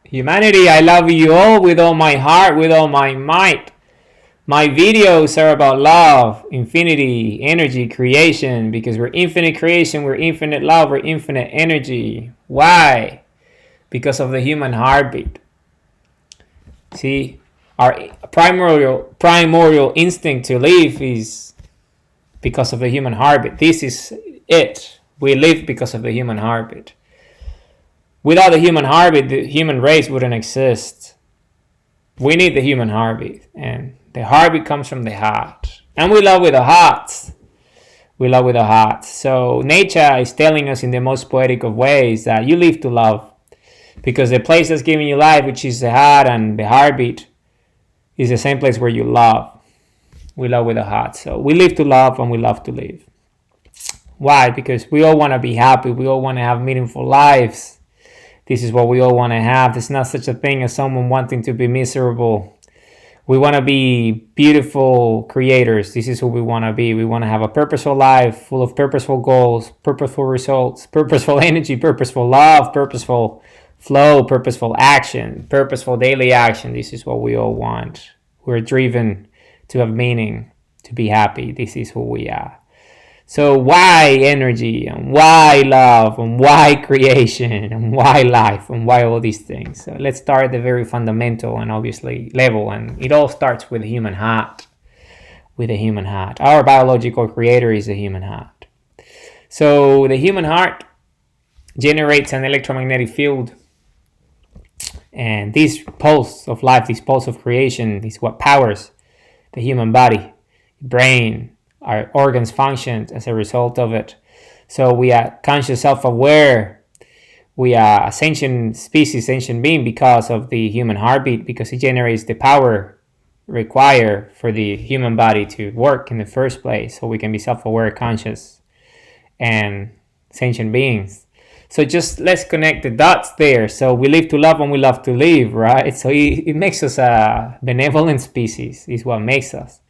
Humanity, I love you all with all my heart, with all my might. My videos are about love, infinity, energy, creation, because we're infinite creation, we're infinite love, we're infinite energy. Why? Because of the human heartbeat. See, our primordial instinct to live is because of the human heartbeat. This is it. We live because of the human heartbeat. Without the human heartbeat, the human race wouldn't exist. We need the human heartbeat, and the heartbeat comes from the heart. And we love with the heart. We love with the heart. So nature is telling us in the most poetic of ways that you live to love. Because the place that's giving you life, which is the heart and the heartbeat, is the same place where you love. We love with the heart. So we live to love and we love to live. Why? Because we all want to be happy. We all want to have meaningful lives. This is what we all want to have. There's not such a thing as someone wanting to be miserable. We want to be beautiful creators. This is who we want to be. We want to have a purposeful life full of purposeful goals, purposeful results, purposeful energy, purposeful love, purposeful flow, purposeful action, purposeful daily action. This is what we all want. We're driven to have meaning, to be happy. This is who we are. So why energy, and why love, and why creation, and why life, and why all these things? So let's start at the very fundamental and obviously level, and it all starts with the human heart. With the human heart. Our biological creator is the human heart. So the human heart generates an electromagnetic field, and this pulse of life, this pulse of creation, is what powers the human body, brain. Our organs function as a result of it. So we are conscious, self-aware. We are a sentient species, sentient being because of the human heartbeat, because it generates the power required for the human body to work in the first place. So we can be self-aware, conscious, and sentient beings. So just let's connect the dots there. So we live to love and we love to live, right? So it makes us a benevolent species, is what makes us.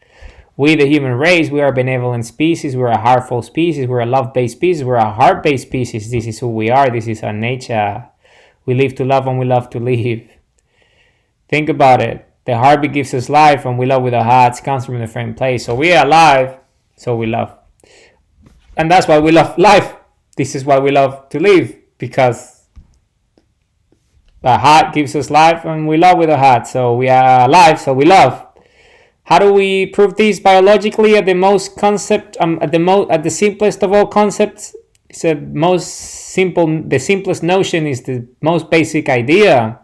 We, the human race, we are a benevolent species, we're a heartful species, we're a love-based species, we're a heart-based species. This is who we are, this is our nature. We live to love and we love to live. Think about it. The heartbeat gives us life and we love with our hearts, comes from the same place. So we are alive, so we love. And that's why we love life. This is why we love to live, because the heart gives us life and we love with our heart. So we are alive, so we love. How do we prove this biologically? At the most concept, at the simplest of all concepts, it's the simplest notion is the most basic idea,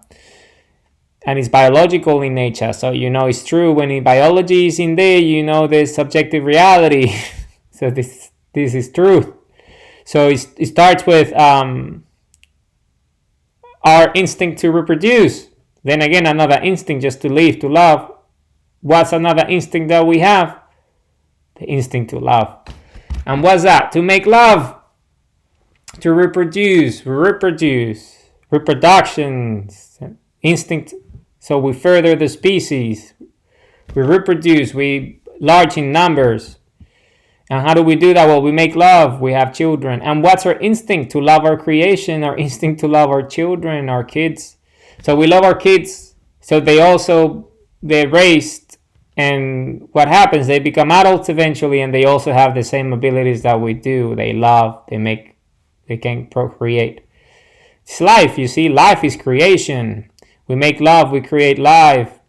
and it's biological in nature. So it's true when biology is in there. There's subjective reality. So this is truth. So it starts with our instinct to reproduce. Then again, another instinct just to live, to love. What's another instinct that we have? The instinct to love. And what's that? To make love. To reproduce. Reproduction. Instinct. So we further the species. We reproduce. We large in numbers. And how do we do that? Well, we make love. We have children. And what's our instinct? To love our creation. Our instinct to love our children, our kids. So we love our kids. So they're raised. And what happens? They become adults eventually, and they also have the same abilities that we do. They love, they can procreate. It's life, you see. Life is creation. We make love, we create life.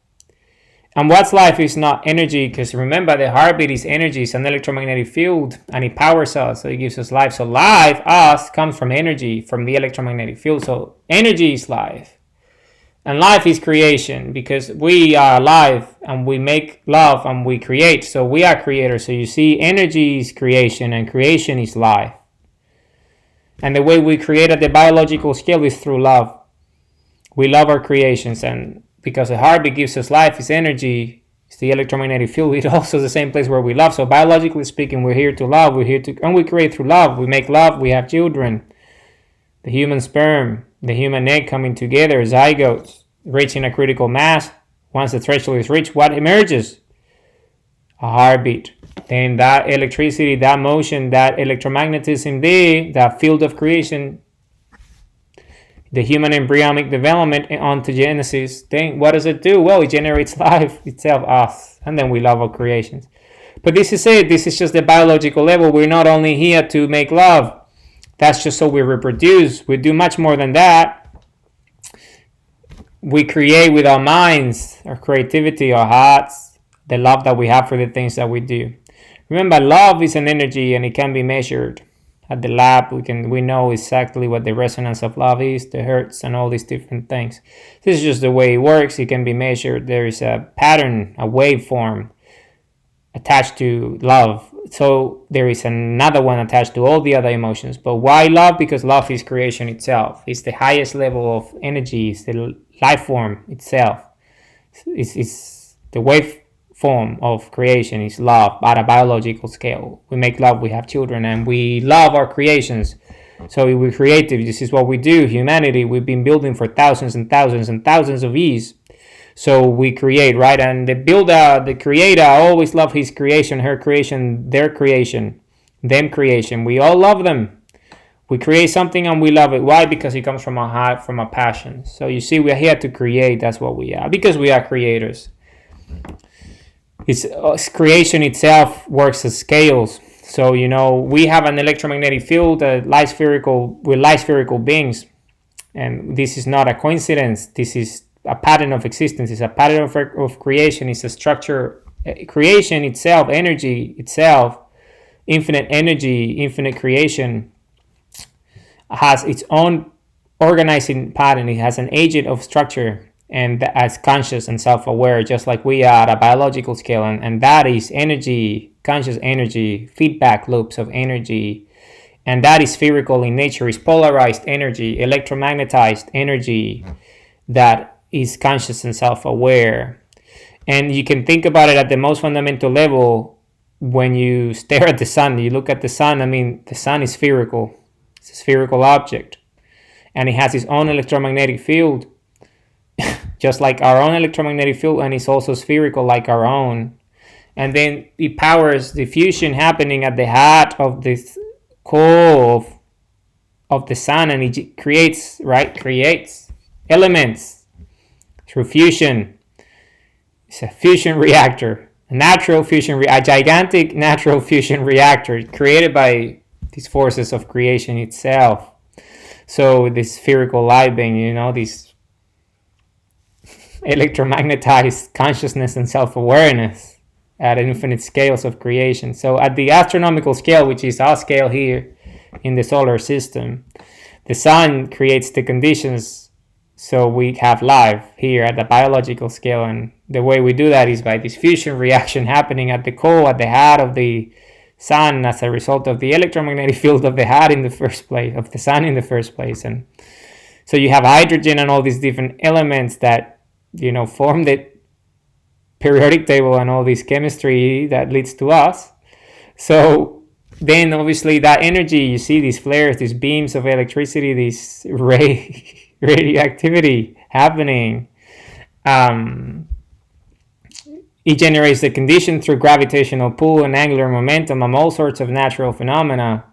And what's life is not energy, because remember, the heartbeat is energy. It's an electromagnetic field, and it powers us, so it gives us life. So life, us, comes from energy, from the electromagnetic field. So energy is life. And life is creation, because we are alive and we make love and we create. So we are creators. So you see, energy is creation and creation is life. And the way we create at the biological scale is through love. We love our creations, and because the heartbeat gives us life, it's energy, it's the electromagnetic field. It's also the same place where we love. So biologically speaking, we're here to love. And we create through love. We make love. We have children. The human sperm, the human egg coming together, zygotes, reaching a critical mass. Once the threshold is reached, what emerges? A heartbeat. Then that electricity, that motion, that electromagnetism there, that field of creation the human embryonic development onto Genesis, then what does it do? Well, it generates life itself, us, and then we love our creations. But this is it. This is just the biological level. We're not only here to make love. That's just so we reproduce. We do much more than that. We create with our minds, our creativity, our hearts, the love that we have for the things that we do. Remember, love is an energy and it can be measured. At the lab, we know exactly what the resonance of love is, the hertz, and all these different things. This is just the way it works. It can be measured. There is a pattern, a waveform attached to love. So there is another one attached to all the other emotions. But why love? Because love is creation itself. It's the highest level of energy. It's the life form itself. It's the waveform of creation is love at a biological scale. We make love, we have children, and we love our creations. So we're creative. This is what we do. Humanity, we've been building for thousands and thousands and thousands of years. So we create, right? And the builder, the creator, always love his creation, her creation, their creation, them creation. We all love them. We create something and we love it. Why? Because it comes from our heart, from our passion. So you see, we're here to create. That's what we are. Because we are creators. It's creation itself works as scales. So, we have an electromagnetic field, we're light spherical beings. And this is not a coincidence. This is a pattern of existence. It's a pattern of creation. It's a structure. Creation itself, energy itself, infinite energy, infinite creation has its own organizing pattern. It has an agent of structure and as conscious and self-aware, just like we are at a biological scale. And that is energy, conscious energy, feedback loops of energy. And that is spherical in nature. It's polarized energy, electromagnetized energy that is conscious and self-aware. And you can think about it at the most fundamental level. When you stare at the sun, you look at the sun, the sun is spherical. It's a spherical object. And it has its own electromagnetic field, just like our own electromagnetic field, and it's also spherical like our own. And then it powers the fusion happening at the heart of this core of the sun, and it creates elements through fusion. It's a fusion reactor, a gigantic natural fusion reactor created by these forces of creation itself. So this spherical light being, this electromagnetized consciousness and self-awareness at infinite scales of creation. So at the astronomical scale, which is our scale here in the solar system, the sun creates the conditions so we have life here at the biological scale. And the way we do that is by this fusion reaction happening at the core, at the heart of the sun, as a result of the electromagnetic field of the heart in the first place, of the sun in the first place. And so you have hydrogen and all these different elements that form the periodic table and all this chemistry that leads to us. So then obviously that energy, you see these flares, these beams of electricity, this radioactivity happening. It generates the condition through gravitational pull and angular momentum and all sorts of natural phenomena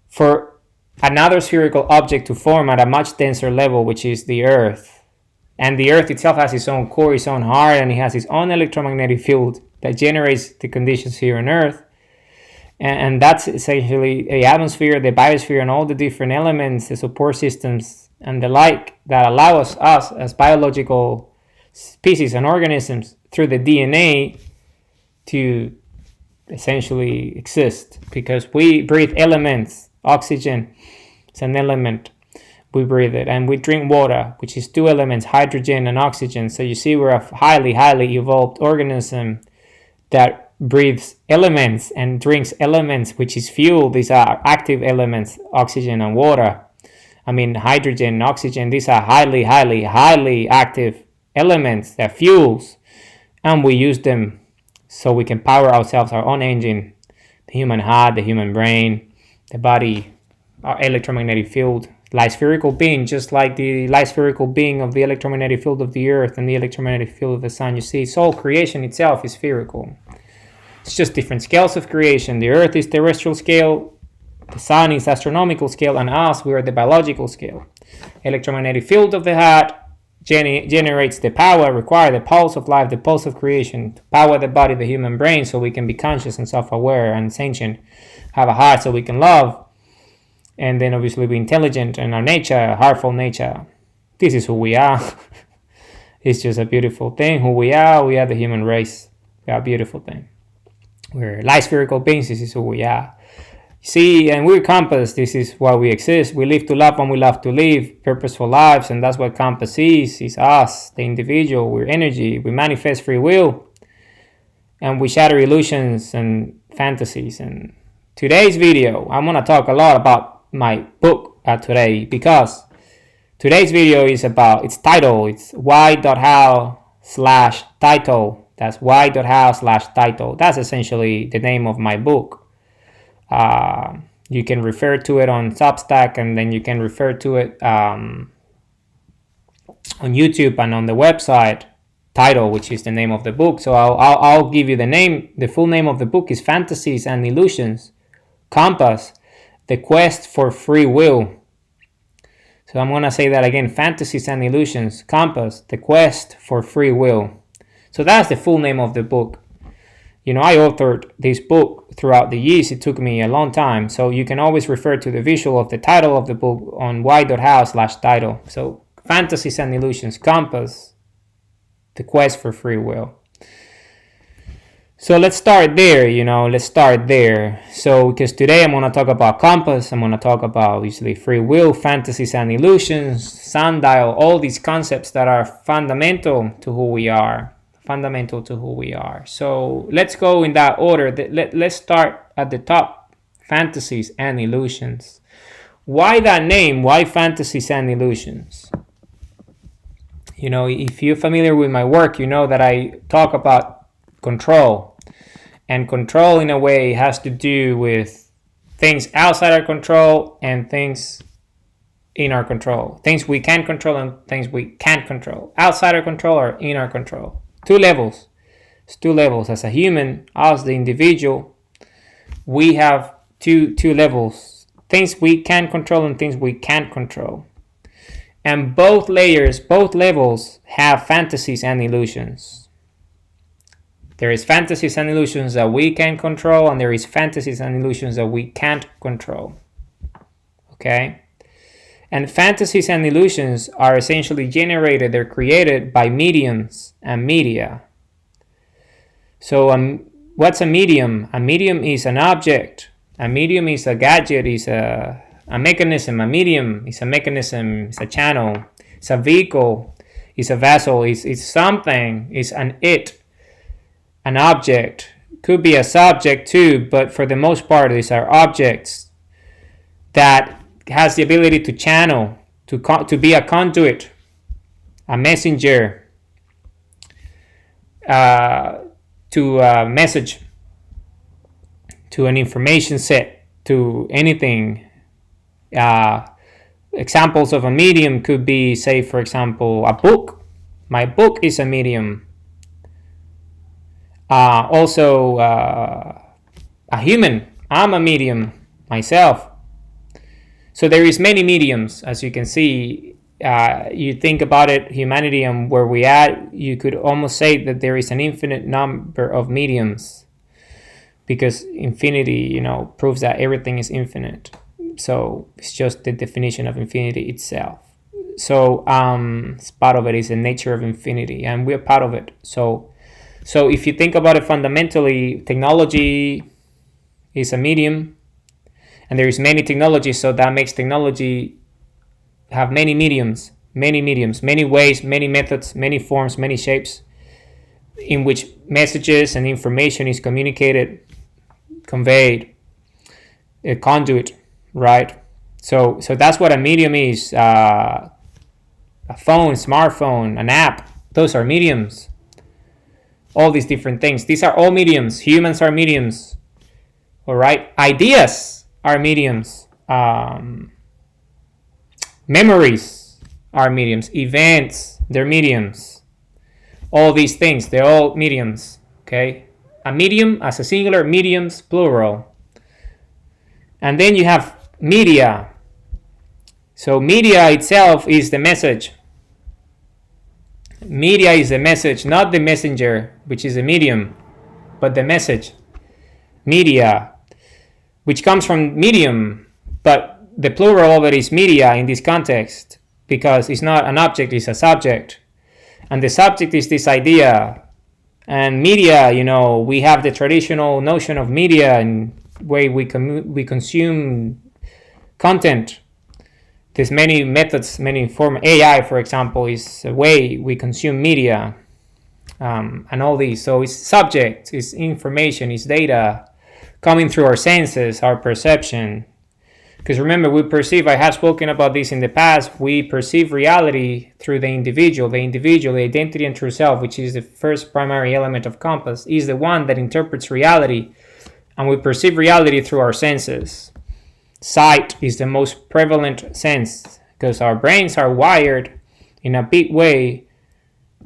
for another spherical object to form at a much denser level, which is the Earth. And the Earth itself has its own core, its own heart, and it has its own electromagnetic field that generates the conditions here on Earth. And that's essentially the atmosphere, the biosphere, and all the different elements, the support systems, and the like that allow us as biological species and organisms through the DNA to essentially exist, because we breathe elements. Oxygen is an element. We breathe it, and we drink water, which is two elements, hydrogen and oxygen. So you see, we're a highly evolved organism that breathes elements and drinks elements, which is fuel. These are active elements, oxygen and water. Hydrogen and oxygen, these are highly active elements. They're fuels, and we use them so we can power ourselves, our own engine, the human heart, the human brain, the body, our electromagnetic field, light spherical being, just like the light spherical being of the electromagnetic field of the Earth and the electromagnetic field of the sun. You see, soul creation itself is spherical. It's just different scales of creation. The Earth is terrestrial scale, the sun is astronomical scale, and us, we are the biological scale. Electromagnetic field of the heart generates the power required, the pulse of life, the pulse of creation, to power the body, the human brain, so we can be conscious and self-aware and sentient, have a heart so we can love, and then obviously be intelligent in our nature, heartful nature. This is who we are. It's just a beautiful thing. Who we are the human race. We are a beautiful thing. We're light spherical beings. This is who we are. See, and we're compass. This is why we exist. We live to love and we love to live purposeful lives, and that's what compass is. It's us, the individual. We're energy. We manifest free will, and we shatter illusions and fantasies. And today's video, I'm gonna talk a lot about my book today, because today's video is about its title. It's why.how/title. That's why.how/title. That's essentially the name of my book. You can refer to it on Substack, and then you can refer to it on YouTube and on the website title, which is the name of the book. So I'll give you the name. The full name of the book is Fantasies and Illusions, Compass, The Quest for Free Will. So I'm going to say that again: Fantasies and Illusions, Compass, The Quest for Free Will. So that's the full name of the book. You know, I authored this book throughout the years. It took me a long time. So you can always refer to the visual of the title of the book on why.how/title. So Fantasies and Illusions, Compass, The Quest for Free Will. So let's start there, let's start there. So because today I'm going to talk about compass, I'm going to talk about obviously free will, fantasies and illusions, sundial, all these concepts that are fundamental to who we are. So let's go in that order. Let's start at the top, fantasies and illusions. Why that name? Why fantasies and illusions? If you're familiar with my work, you know that I talk about control. And control, in a way, has to do with things outside our control and things in our control. Things we can control and things we can't control. Outside our control or in our control. Two levels. It's two levels. As a human, as the individual, we have two levels. Things we can control and things we can't control. And both levels have fantasies and illusions. There is fantasies and illusions that we can control, and there is fantasies and illusions that we can't control. Okay? And fantasies and illusions are essentially they're created by mediums and media. So what's a medium? A medium is an object. A medium is a gadget, is a mechanism. A medium is a mechanism, it's a channel, it's a vehicle, it's a vessel, it's something, it's an object. Could be a subject too, but for the most part these are objects that has the ability to channel, to be a conduit, a messenger, to a message, to an information set, to anything. Examples of a medium could be, say, for example, a book. My book is a medium. Also, a human. I'm a medium myself. So there is many mediums, as you can see. You think about it, humanity and where we at, you could almost say that there is an infinite number of mediums, because infinity, proves that everything is infinite. So it's just the definition of infinity itself. So part of it is the nature of infinity, and we're part of it. So if you think about it fundamentally, technology is a medium, and there is many technologies, so that makes technology have many mediums, many ways, many methods, many forms, many shapes, in which messages and information is communicated, conveyed, a conduit, right? So that's what a medium is. A phone, smartphone, an app, those are mediums. All these different things. These are all mediums. Humans are mediums. All right. Ideas are mediums. Memories are mediums. Events, they're mediums. All these things, they're all mediums. Okay. A medium as a singular, mediums plural. And then you have media. So media itself is the message. Media is the message, not the messenger, which is a medium, but the message. Media, which comes from medium, but the plural of it is media in this context, because it's not an object, it's a subject. And the subject is this idea. And media, we have the traditional notion of media and way we consume content. There's many methods, many forms. AI, for example, is a way we consume media, and all these. So it's subject, it's information, it's data coming through our senses, our perception. Because remember, I have spoken about this in the past, we perceive reality through the individual, the identity and true self, which is the first primary element of compass, is the one that interprets reality, and we perceive reality through our senses. Sight is the most prevalent sense because our brains are wired in a big way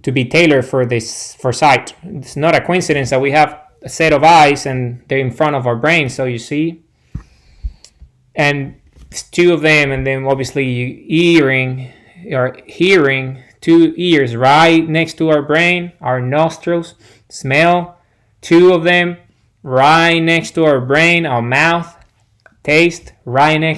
to be tailored for sight. It's not a coincidence that we have a set of eyes and they're in front of our brain, so you see. And it's two of them, and then obviously hearing, two ears right next to our brain, our nostrils, smell, two of them right next to our brain, our mouth, taste right next